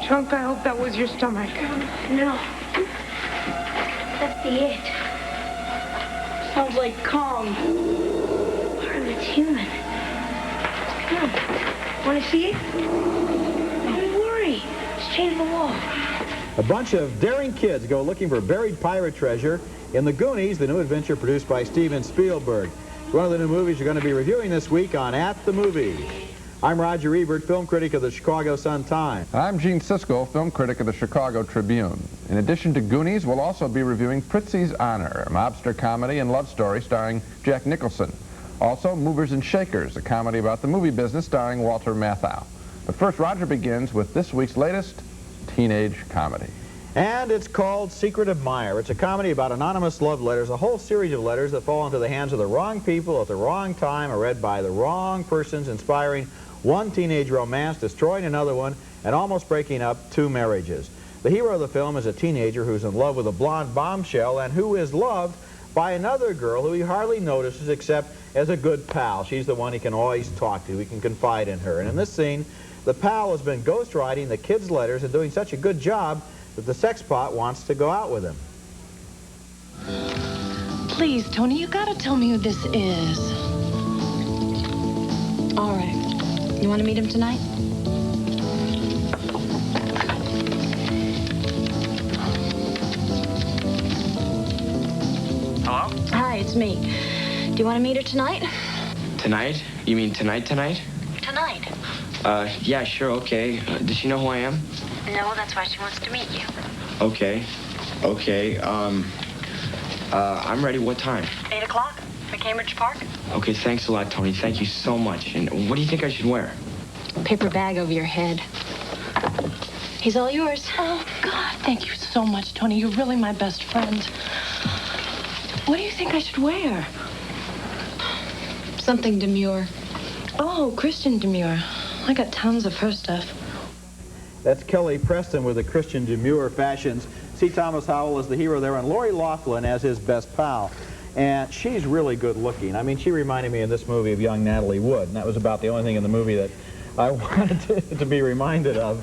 Chunk, I hope that was your stomach. No. That's the it. Sounds like Kong. Part of it's human. Come on. Want to see it? Don't worry. Just change the wall. A bunch of daring kids go looking for buried pirate treasure in the Goonies, the new adventure produced by Steven Spielberg. It's one of the new movies you're going to be reviewing this week on At the Movies. I'm Roger Ebert, film critic of the Chicago Sun-Times. I'm Gene Siskel, film critic of the Chicago Tribune. In addition to Goonies, we'll also be reviewing Prizzi's Honor, a mobster comedy and love story starring Jack Nicholson. Also, Movers and Shakers, a comedy about the movie business starring Walter Matthau. But first, Roger begins with this week's latest teenage comedy. And it's called Secret Admirer. It's a comedy about anonymous love letters, a whole series of letters that fall into the hands of the wrong people at the wrong time, are read by the wrong persons, inspiring one teenage romance, destroying another one, and almost breaking up two marriages. The hero of the film is a teenager who's in love with a blonde bombshell and who is loved by another girl who he hardly notices except as a good pal. She's the one he can always talk to. He can confide in her. And in this scene, the pal has been ghostwriting the kid's letters and doing such a good job that the sexpot wants to go out with him. Please, Tony, you gotta tell me who this is. All right. You want to meet him tonight? Hello? Hi, it's me. Do you want to meet her tonight? Tonight? You mean tonight? Tonight. Yeah, sure, okay. Does she know who I am? No, that's why she wants to meet you. Okay. I'm ready. What time? 8 o'clock at Cambridge Park. Okay, thanks a lot, Tony. Thank you so much. And what do you think I should wear? Paper bag over your head. He's all yours. Oh, God, thank you so much, Tony. You're really my best friend. What do you think I should wear? Something demure. Oh, Christian demure. I got tons of her stuff. That's Kelly Preston with the Christian Demure fashions. C. Thomas Howell is the hero there, and Lori Loughlin as his best pal. And she's really good looking. I mean, she reminded me in this movie of young Natalie Wood, and that was about the only thing in the movie that I wanted to be reminded of.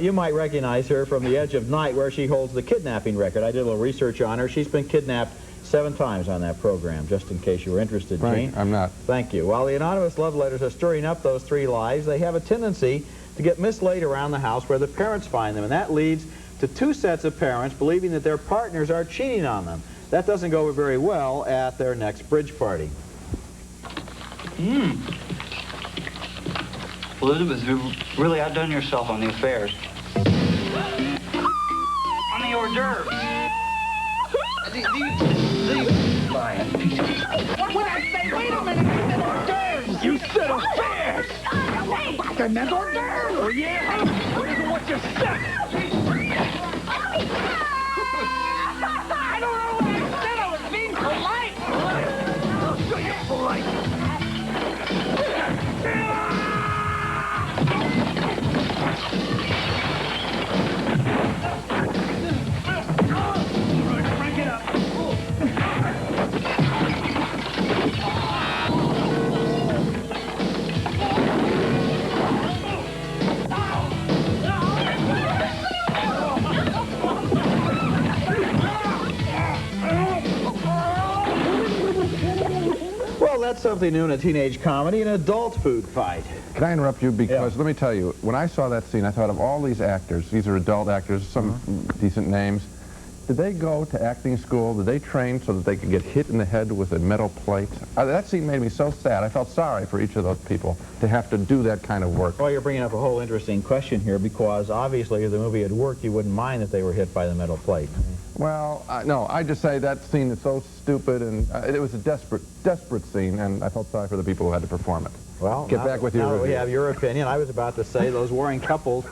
You might recognize her from The Edge of Night, where she holds the kidnapping record. I did a little research on her. She's been kidnapped 7 times on that program, just in case you were interested, Gene. Right, I'm not. Thank you. While the anonymous love letters are stirring up those 3 lives, they have a tendency to get mislaid around the house where the parents find them, and that leads to 2 sets of parents believing that their partners are cheating on them. That doesn't go very well at their next bridge party. Elizabeth, you've really outdone yourself on the affairs. On the hors d'oeuvres. Lion. What I say? Wait a minute, you said hors d'oeuvres! You said affairs! I meant hors d'oeuvres! Oh, yeah? What is it what you said? I don't know what I said. I was being polite. I'll show you polite. Crank it up. Well, that's something new in a teenage comedy, an adult food fight. Can I interrupt you? Because let me tell you, when I saw that scene, I thought of all these actors. These are adult actors, some decent names. Did they go to acting school? Did they train so that they could get hit in the head with a metal plate? That scene made me so sad. I felt sorry for each of those people to have to do that kind of work. Well, you're bringing up a whole interesting question here, because obviously if the movie had worked, you wouldn't mind if they were hit by the metal plate. Well, no, I just say that scene is so stupid, and it was a desperate scene, and I felt sorry for the people who had to perform it. Well, Get back with your now that we review. have your opinion. I was about to say those warring couples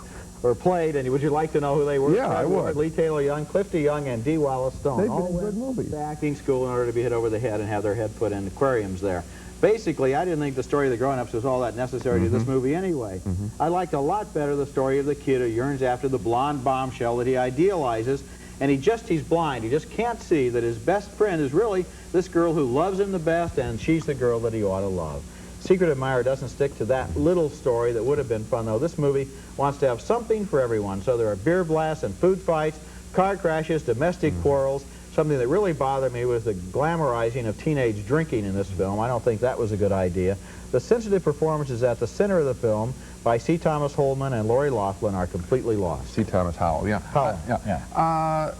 were played, and would you like to know who they were? Yeah, I would. Lee Taylor Young, Clifty Young, and D. Wallace Stone. They've all been in good went movies. to acting school in order to be hit over the head and have their head put in aquariums there. Basically, I didn't think the story of the grown-ups was all that necessary to this movie anyway. I liked a lot better the story of the kid who yearns after the blonde bombshell that he idealizes, and he's blind. He just can't see that his best friend is really this girl who loves him the best, and she's the girl that he ought to love. Secret Admirer doesn't stick to that little story that would have been fun, though. This movie wants to have something for everyone. So there are beer blasts and food fights, car crashes, domestic quarrels. Something that really bothered me was the glamorizing of teenage drinking in this film. I don't think that was a good idea. The sensitive performances at the center of the film by C. Thomas Holman and Lori Loughlin are completely lost. C. Thomas Howell, yeah. Howell, yeah.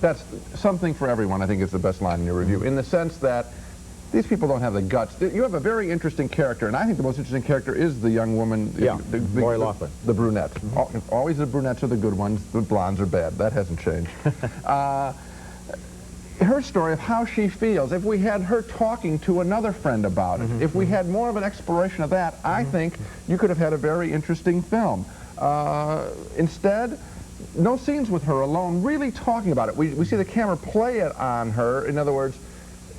That's something for everyone, I think, is the best line in your review, in the sense that these people don't have the guts. You have a very interesting character, and I think the most interesting character is the young woman, Lori Loughlin. The brunette. Always the brunettes are the good ones, the blondes are bad. That hasn't changed. Her story of how she feels, if we had her talking to another friend about it, if we had more of an exploration of that, I think you could have had a very interesting film. Instead, no scenes with her alone really talking about it. We see the camera play it on her, in other words,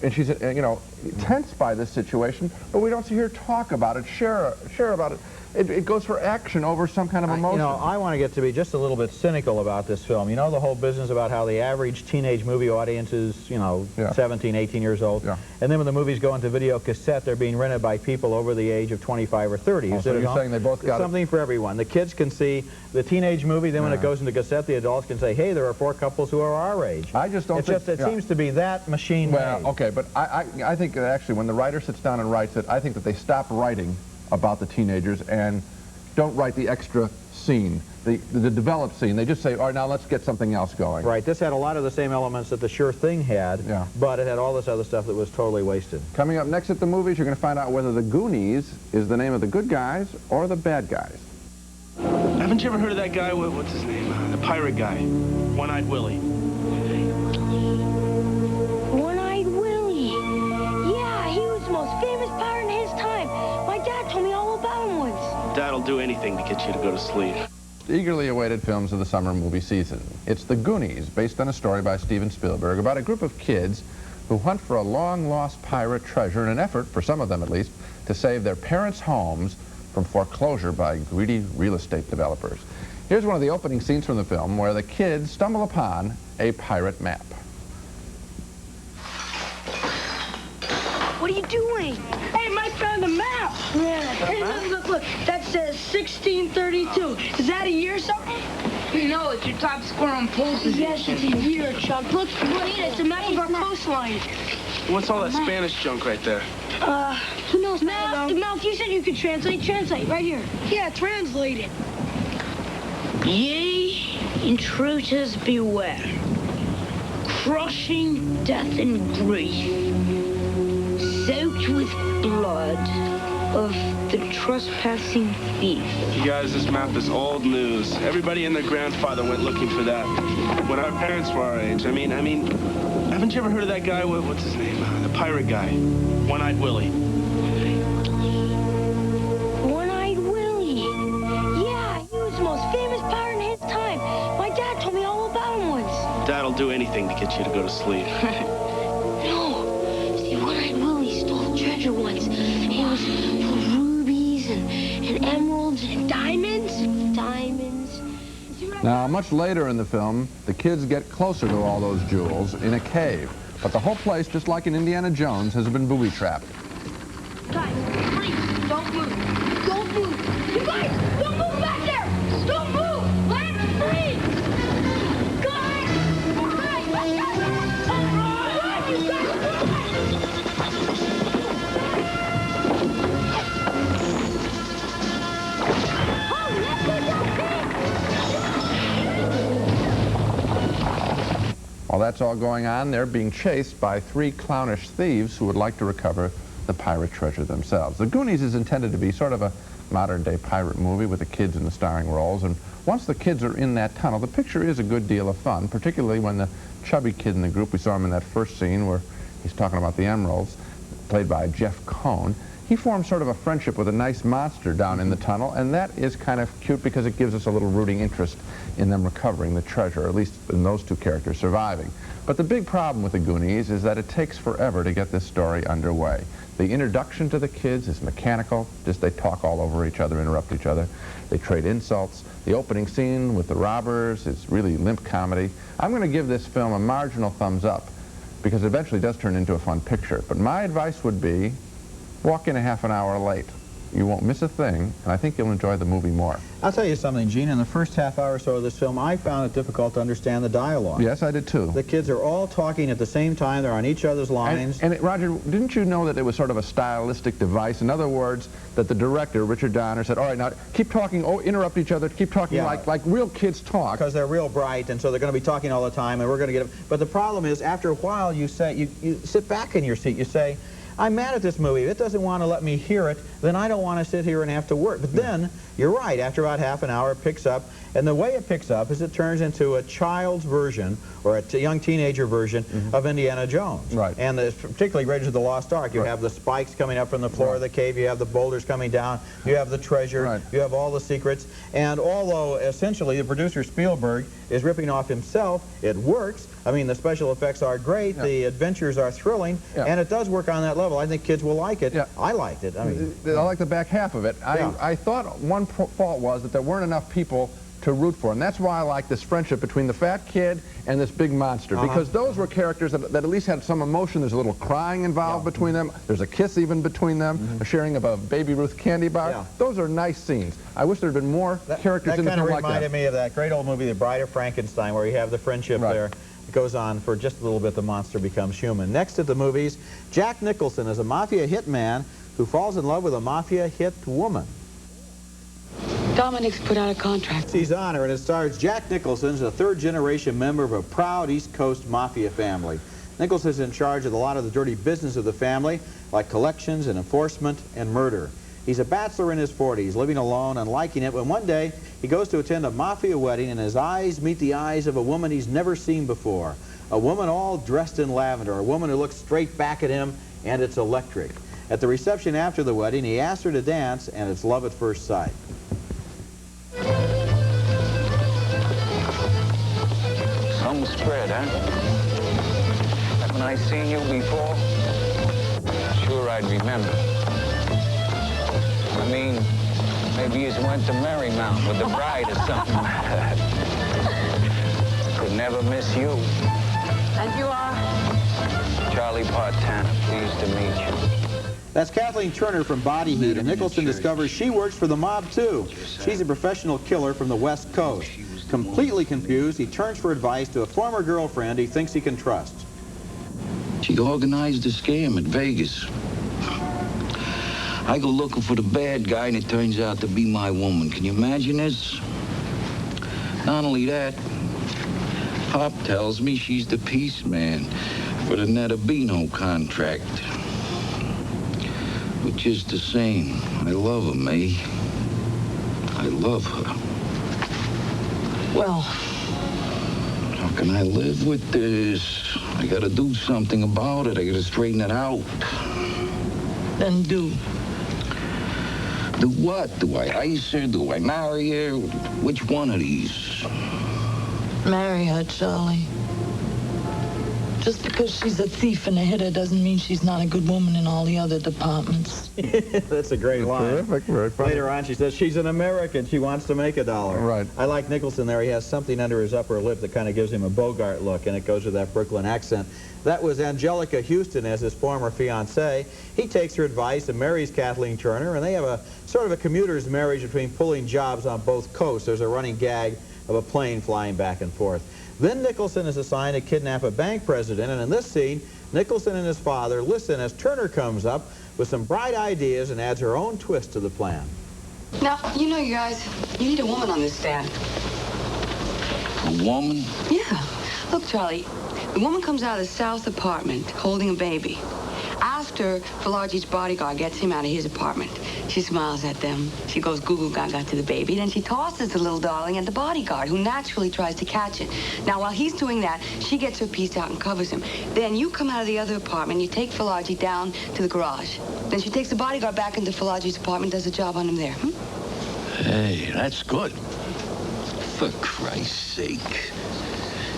and she's, you know, tense by this situation, but we don't see her talk about it, share about it. It goes for action over some kind of emotion. You know, I want to get to be just a little bit cynical about this film. You know the whole business about how the average teenage movie audience is, you know, 17, 18 years old. And then when the movies go into video cassette, they're being rented by people over the age of 25 or 30. So you're saying they both got something for everyone. The kids can see the teenage movie, then when it goes into cassette, the adults can say, hey, there are 4 couples who are our age. I just don't think... It seems to be that machine made. Okay, but I think that actually when the writer sits down and writes it, I think that they stop writing about the teenagers and don't write the extra scene, the developed scene. They just say, all right, now let's get something else going. Right, this had a lot of the same elements that The Sure Thing had, but it had all this other stuff that was totally wasted. Coming up next at the movies, you're going to find out whether the Goonies is the name of the good guys or the bad guys. Haven't you ever heard of that guy, what's his name? The pirate guy, One-Eyed Willie. One-Eyed Willie. Yeah, he was the most famous pirate in his time. My dad told me all about him once. Dad'll do anything to get you to go to sleep. Eagerly awaited films of the summer movie season. It's The Goonies, based on a story by Steven Spielberg about a group of kids who hunt for a long-lost pirate treasure in an effort, for some of them at least, to save their parents' homes from foreclosure by greedy real estate developers. Here's one of the opening scenes from the film where the kids stumble upon a pirate map. What are you doing? Hey, Mike found a map. Yeah. Hey, look. That says 1632. Is that a year or something? No, it's your top score on pole position. Yes, it's a year, chump. Look, It's a map of our coastline. What's all that Spanish junk right there? Who knows? Mouth, you said you could translate. Translate, right here. Yeah, translate it. Ye intruders beware, crushing death and grief, soaked with blood of the trespassing thief. You guys, this map is old news. Everybody and their grandfather went looking for that when our parents were our age. I mean, haven't you ever heard of that guy, what's his name? The pirate guy, One-Eyed Willie. One-Eyed Willie. Yeah, he was the most famous pirate in his time. My dad told me all about him once. Dad'll do anything to get you to go to sleep. No. See, One-Eyed Willie stole treasure once. It was full of rubies and emeralds and diamonds. Now, much later in the film, the kids get closer to all those jewels in a cave. But the whole place, just like in Indiana Jones, has been booby-trapped. Guys, please, don't move. Don't move. You guys, don't move back there. Don't move. Let's freeze. Guys, you guys. While that's all going on, they're being chased by 3 clownish thieves who would like to recover the pirate treasure themselves. The Goonies is intended to be sort of a modern-day pirate movie with the kids in the starring roles, and once the kids are in that tunnel, the picture is a good deal of fun, particularly when the chubby kid in the group, we saw him in that first scene where he's talking about the emeralds, played by Jeff Cohn. He forms sort of a friendship with a nice monster down in the tunnel, and that is kind of cute because it gives us a little rooting interest in them recovering the treasure, or at least in those 2 characters surviving. But the big problem with the Goonies is that it takes forever to get this story underway. The introduction to the kids is mechanical, just they talk all over each other, interrupt each other. They trade insults. The opening scene with the robbers is really limp comedy. I'm going to give this film a marginal thumbs up because it eventually does turn into a fun picture. But my advice would be, walk in a half an hour late. You won't miss a thing, and I think you'll enjoy the movie more. I'll tell you something, Gene. In the first half hour or so of this film, I found it difficult to understand the dialogue. Yes, I did too. The kids are all talking at the same time. They're on each other's lines. And Roger, didn't you know that it was sort of a stylistic device? In other words, that the director, Richard Donner, said, all right, now keep talking, interrupt each other, keep talking like real kids talk. Because they're real bright, and so they're going to be talking all the time, and we're going to get them. But the problem is, after a while, you sit back in your seat, you say, I'm mad at this movie. If it doesn't want to let me hear it, then I don't want to sit here and have to work. But then, you're right, after about half an hour, it picks up. And the way it picks up is it turns into a child's version, or a young teenager version, of Indiana Jones. Right. And particularly Raiders of the Lost Ark. You have the spikes coming up from the floor of the cave. You have the boulders coming down. You have the treasure. You have all the secrets. And although, essentially, the producer, Spielberg, is ripping off himself, it works. I mean, the special effects are great. The adventures are thrilling. And it does work on that level. I think kids will like it. I liked it. I mean, I like the back half of it. I thought one fault was that there weren't enough people to root for, and that's why I like this friendship between the fat kid and this big monster, because those were characters that at least had some emotion. There's a little crying involved between them. There's a kiss even between them, a sharing of a Baby Ruth candy bar. Those are nice scenes. I wish there had been more characters in the film like that. That kind of reminded me of that great old movie, The Bride of Frankenstein, where you have the friendship there. It goes on for just a little bit, the monster becomes human. Next at the movies, Jack Nicholson is a mafia hitman who falls in love with a mafia hit woman. Dominic's put out a contract. He's on her, and it stars Jack Nicholson as a third-generation member of a proud East Coast mafia family. Nicholson's in charge of a lot of the dirty business of the family, like collections and enforcement and murder. He's a bachelor in his 40s, living alone and liking it, when one day he goes to attend a mafia wedding, and his eyes meet the eyes of a woman he's never seen before. A woman all dressed in lavender, a woman who looks straight back at him, and it's electric. At the reception after the wedding, he asks her to dance, and it's love at first sight. Some spread, huh? Haven't I seen you before? Sure I'd remember. I mean, maybe you went to Marymount with the bride or something. Could never miss you. And you are? Charlie Partana, pleased to meet you. That's Kathleen Turner from Body Heat, and Nicholson discovers she works for the mob, too. She's a professional killer from the West Coast. Completely confused, he turns for advice to a former girlfriend he thinks he can trust. She organized a scam at Vegas. I go looking for the bad guy, and it turns out to be my woman. Can you imagine this? Not only that, Pop tells me she's the peace man for the Netabino contract. But just the same, I love her, May. I love her. Well, how can I live with this? I gotta do something about it. I gotta straighten it out. Then do. Do what? Do I ice her? Do I marry her? Which one of these? Marry her, Charlie. Just because she's a thief and a hitter doesn't mean she's not a good woman in all the other departments. That's a great line. Terrific, very funny. Later on, she says she's an American. She wants to make $1. Right. I like Nicholson there. He has something under his upper lip that kind of gives him a Bogart look, and it goes with that Brooklyn accent. That was Angelica Houston as his former fiancée. He takes her advice and marries Kathleen Turner, and they have a sort of a commuter's marriage between pulling jobs on both coasts. There's a running gag of a plane flying back and forth. Then Nicholson is assigned to kidnap a bank president, and in this scene, Nicholson and his father listen as Turner comes up with some bright ideas and adds her own twist to the plan. Now, you know, you guys, you need a woman on this stand. A woman? Yeah. Look, Charlie, the woman comes out of the south apartment holding a baby. After Filargi's bodyguard gets him out of his apartment, she smiles at them. She goes goo-goo gaga to the baby. Then she tosses the little darling at the bodyguard, who naturally tries to catch it. Now, while he's doing that, she gets her piece out and covers him. Then you come out of the other apartment, you take Filargi down to the garage. Then she takes the bodyguard back into Filargi's apartment, does a job on him there. Hey, that's good. For Christ's sake.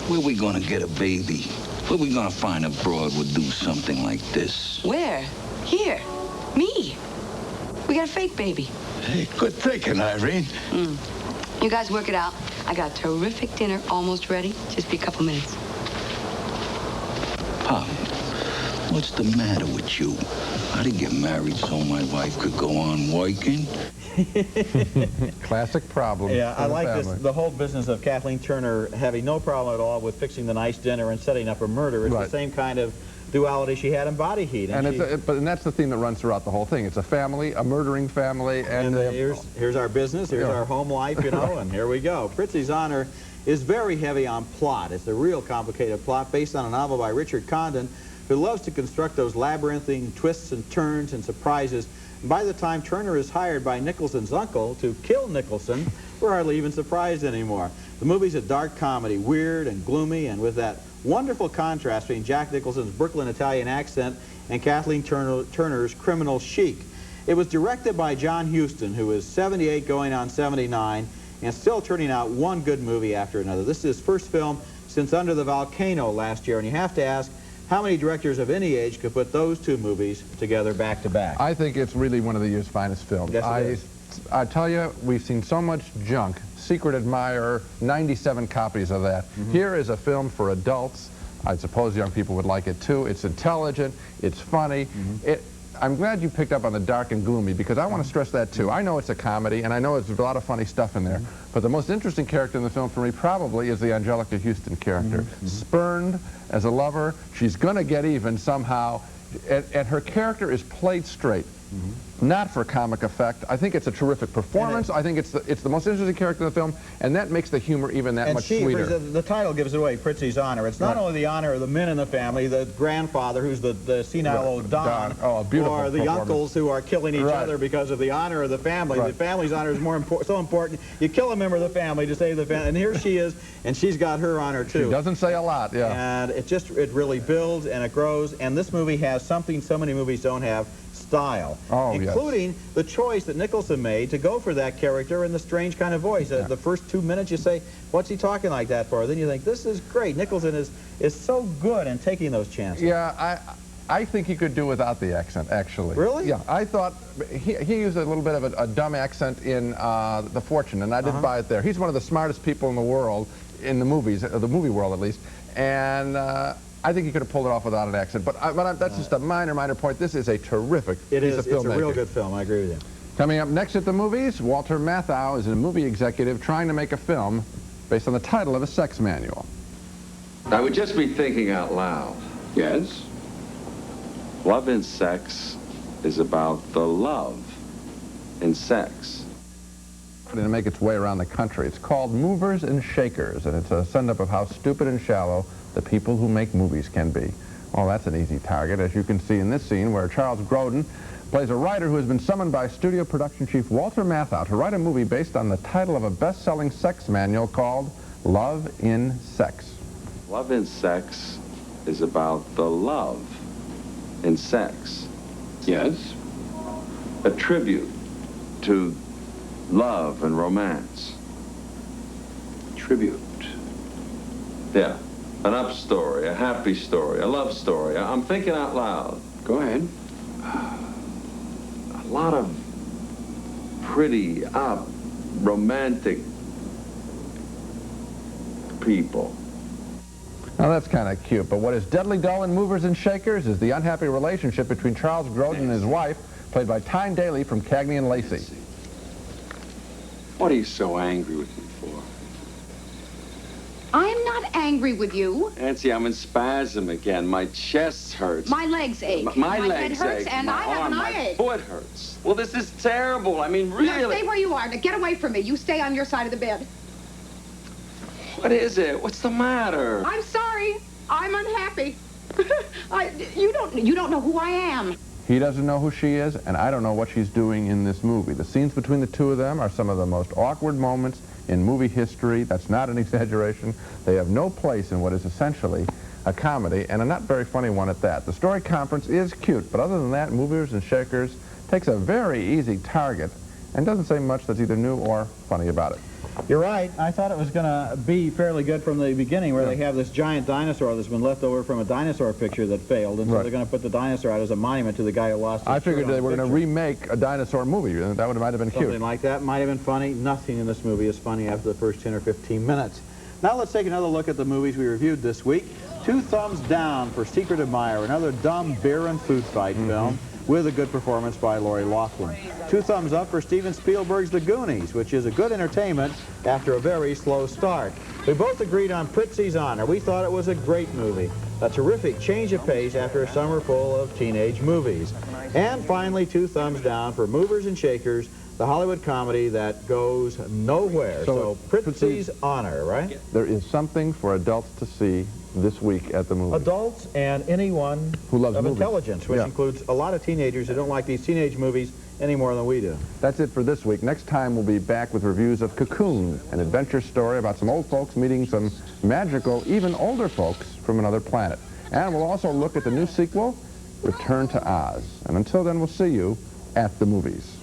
Where we gonna get a baby? Where we gonna find a broad would do something like this? Where? Here. Me. We got a fake baby. Hey, good thinking, Irene. You guys work it out. I got a terrific dinner almost ready. Just be a couple minutes. Pop, What's the matter with you? I didn't get married so my wife could go on working. Classic problem. Yeah, I like this, the whole business of Kathleen Turner having no problem at all with fixing the nice dinner and setting up a murder. It's the same kind of duality she had in Body Heat. And that's the theme that runs throughout the whole thing. It's a family, a murdering family, and here's our business, here's our home life, you know, and here we go. Prizzi's Honor is very heavy on plot. It's a real complicated plot based on a novel by Richard Condon, who loves to construct those labyrinthine twists and turns and surprises. And by the time Turner is hired by Nicholson's uncle to kill Nicholson, we're hardly even surprised anymore. The movie's a dark comedy, weird and gloomy, and with that wonderful contrast between Jack Nicholson's Brooklyn Italian accent and Kathleen Turner's criminal chic. It was directed by John Huston, who is 78 going on 79, and still turning out one good movie after another. This is his first film since Under the Volcano last year, and you have to ask, how many directors of any age could put those two movies together back to back? I think it's really one of the year's finest films. Yes, it is. I tell you, we've seen so much junk. Secret Admirer, 97 copies of that. Here is a film for adults. I suppose young people would like it too. It's intelligent, it's funny. I'm glad you picked up on the dark and gloomy, because I want to stress that too. I know it's a comedy, and I know there's a lot of funny stuff in there, but the most interesting character in the film for me probably is the Angelica Houston character. Spurned as a lover, she's going to get even somehow, and her character is played straight. Not for comic effect. I think it's a terrific performance. I think it's the most interesting character in the film, and that makes the humor even that much sweeter. The title gives it away, Prizzi's Honor. It's not only the honor of the men in the family, the grandfather who's the senile old Don, or the uncles who are killing each other because of the honor of the family. The family's honor is so important. You kill a member of the family to save the family, and here she is, and she's got her honor too. She doesn't say a lot, And it really builds and it grows, and this movie has something so many movies don't have: style, including the choice that Nicholson made to go for that character in the strange kind of voice. The first 2 minutes you say, what's he talking like that for? Then you think, this is great. Nicholson is so good in taking those chances. Yeah, I think he could do without the accent, actually. Really? Yeah, I thought he used a little bit of a dumb accent in The Fortune, and I didn't buy it there. He's one of the smartest people in the world, in the movies, the movie world at least, and I think he could have pulled it off without an accent, but that's just a minor point. This is a terrific piece of filmmaking. It's a real good film, I agree with you. Coming up next at the movies, Walter Matthau is a movie executive trying to make a film based on the title of a sex manual. I would just be thinking out loud. Yes? Love and sex is about the love in sex. To make its way around the country. It's called Movers and Shakers, and it's a send-up of how stupid and shallow the people who make movies can be. Well, that's an easy target, as you can see in this scene where Charles Grodin plays a writer who has been summoned by studio production chief Walter Matthau to write a movie based on the title of a best-selling sex manual called Love in Sex. Love in sex is about the love in sex. Yes? A tribute to love and romance. Tribute. Yeah. An up story, a happy story, a love story. I'm thinking out loud. Go ahead. A lot of pretty, romantic people. Now that's kind of cute, but what is deadly dull in Movers and Shakers is the unhappy relationship between Charles Grodin and his wife, played by Tyne Daly from Cagney and Lacey. What are you so angry with me for? I'm not angry with you. Nancy, I'm in spasm again. My chest hurts. My legs ache. My head legs hurts, ache. and My I have arm, an eye my ache. foot hurts. Well, this is terrible. I mean, really. Now stay where you are. Now get away from me. You stay on your side of the bed. What is it? What's the matter? I'm sorry. I'm unhappy. You don't know who I am. He doesn't know who she is, and I don't know what she's doing in this movie. The scenes between the two of them are some of the most awkward moments in movie history. That's not an exaggeration. They have no place in what is essentially a comedy, and a not very funny one at that. The story conference is cute, but other than that, Movers and Shakers takes a very easy target and doesn't say much that's either new or funny about it. You're right. I thought it was going to be fairly good from the beginning, where they have this giant dinosaur that's been left over from a dinosaur picture that failed, and so they're going to put the dinosaur out as a monument to the guy who lost his I figured shirt they were going to remake a dinosaur movie. That might have been cute. Something like that might have been funny. Nothing in this movie is funny after the first 10 or 15 minutes. Now let's take another look at the movies we reviewed this week. 2 thumbs down for Secret Admirer, another dumb beer and food fight film with a good performance by Lori Loughlin. 2 thumbs up for Steven Spielberg's The Goonies, which is a good entertainment after a very slow start. We both agreed on Prizzi's Honor. We thought it was a great movie, a terrific change of pace after a summer full of teenage movies. And finally, 2 thumbs down for Movers and Shakers, the Hollywood comedy that goes nowhere. So Prizzi's Honor, right? There is something for adults to see this week at the movies. Adults and anyone who loves of movies. Intelligence, which includes a lot of teenagers who don't like these teenage movies any more than we do. That's it for this week. Next time we'll be back with reviews of Cocoon, an adventure story about some old folks meeting some magical, even older folks from another planet. And we'll also look at the new sequel, Return to Oz. And until then, we'll see you at the movies.